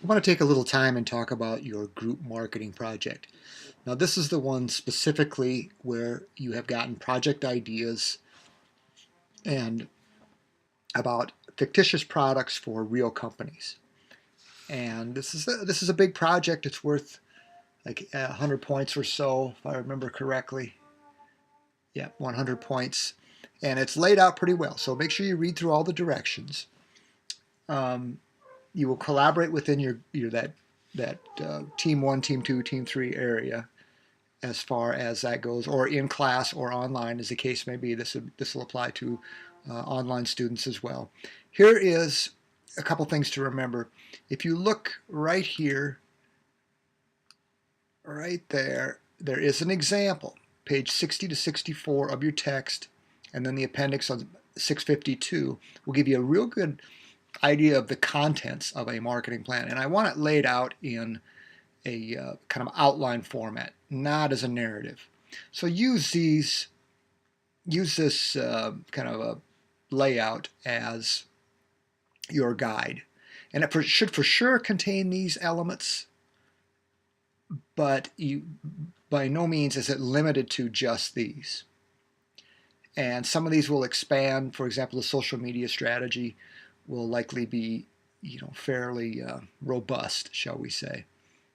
I want to take a little time and talk about your group marketing project. Now, this is the one specifically where you have gotten project ideas and about fictitious products for real companies. And this is a big project. It's worth like 100 points or so, if I remember correctly. Yeah, 100 points. And it's laid out pretty well. So make sure you read through all the directions. Um, you will collaborate within your that team one, team two, team three area as far as that goes, or in class or online, as the case may be. This will apply to online students as well. Here is a couple things to remember. If you look right here, right there, there is an example, page 60 to 64 of your text, and then the appendix on 652 will give you a real good idea of the contents of a marketing plan. And I want it laid out in a kind of outline format, not as a narrative. So use this kind of a layout as your guide. And it should for sure contain these elements, but by no means is it limited to just these. And some of these will expand. For example, the social media strategy will likely be, fairly robust, shall we say,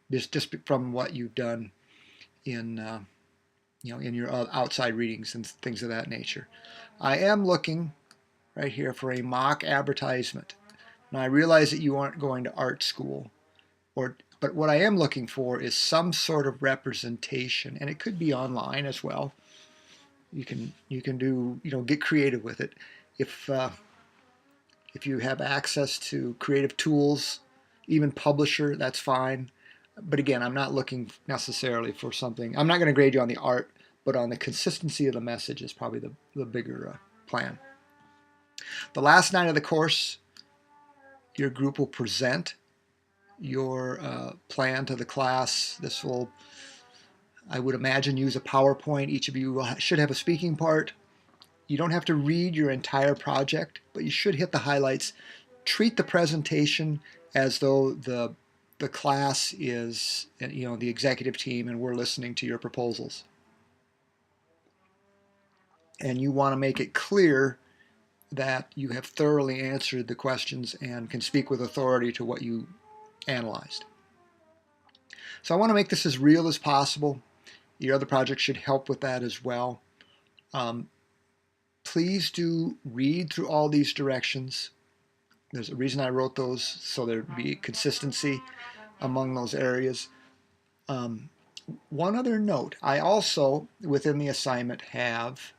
just from what you've done in, in your outside readings and things of that nature. I am looking right here for a mock advertisement. Now I realize that you aren't going to art school, but what I am looking for is some sort of representation, and it could be online as well. You can do, get creative with it. If you have access to creative tools, even Publisher, that's fine. But again, I'm not looking necessarily for something. I'm not going to grade you on the art, but on the consistency of the message is probably the bigger plan. The last night of the course, your group will present your plan to the class. This will, I would imagine, use a PowerPoint. Each of you should have a speaking part. You don't have to read your entire project, but you should hit the highlights. Treat the presentation as though the class is, the executive team, and we're listening to your proposals. And you want to make it clear that you have thoroughly answered the questions and can speak with authority to what you analyzed. So I want to make this as real as possible. Your other projects should help with that as well. Please do read through all these directions. There's a reason I wrote those, so there'd be consistency among those areas. One other note, I also, within the assignment, have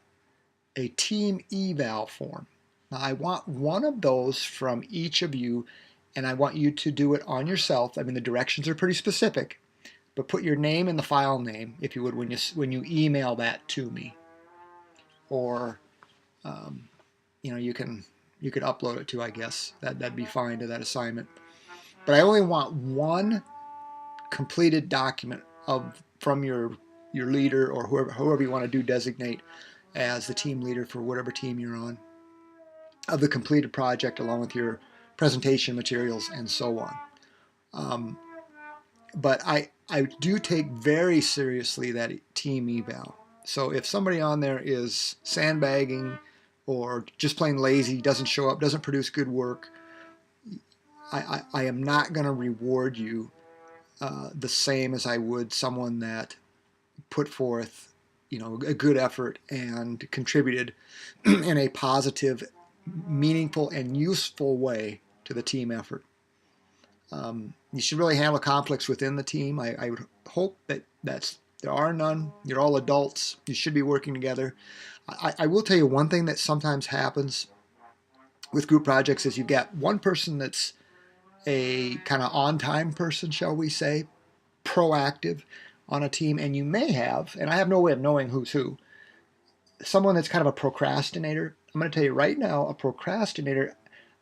a team eval form. Now, I want one of those from each of you, and I want you to do it on yourself. I mean, the directions are pretty specific, but put your name in the file name, if you would, when you email that to me. Or you could upload it to, I guess. That'd be fine to that assignment. But I only want one completed document from your leader, or whoever you want to designate as the team leader for whatever team you're on, of the completed project, along with your presentation materials and so on. But I do take very seriously that team eval. So if somebody on there is sandbagging or just plain lazy, doesn't show up, doesn't produce good work, I am not going to reward you the same as I would someone that put forth, a good effort and contributed in a positive, meaningful, and useful way to the team effort. You should really handle conflicts within the team. I would hope that there are none. You're all adults. You should be working together. I will tell you one thing that sometimes happens with group projects is you've got one person that's a kind of on-time person, shall we say, proactive on a team, and you may have, and I have no way of knowing who's who, someone that's kind of a procrastinator. I'm going to tell you right now, a procrastinator,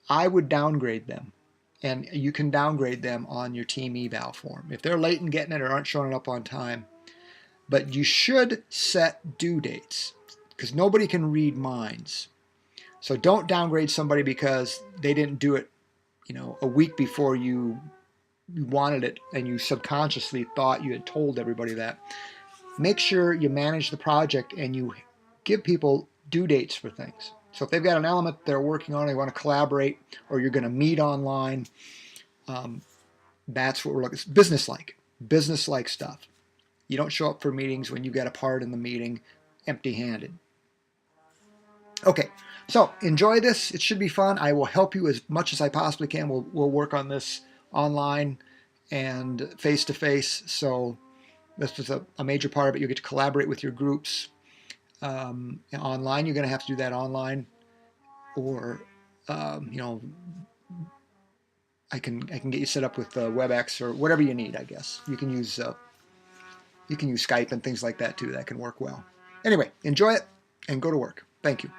I would downgrade them. And you can downgrade them on your team eval form if they're late in getting it or aren't showing up on time. But you should set due dates, because nobody can read minds. So don't downgrade somebody because they didn't do it, a week before you wanted it and you subconsciously thought you had told everybody that. Make sure you manage the project and you give people due dates for things. So if they've got an element they're working on, they want to collaborate, or you're going to meet online, that's what we're looking for. Business-like stuff. You don't show up for meetings when you get a part in the meeting empty-handed. Okay, so enjoy this. It should be fun. I will help you as much as I possibly can. We'll work on this online and face-to-face. So this is a major part of it. You get to collaborate with your groups. Online, you're going to have to do that online, or you know, I can get you set up with WebEx or whatever you need. I guess you can use Skype and things like that too. That can work well. Anyway, enjoy it and go to work. Thank you.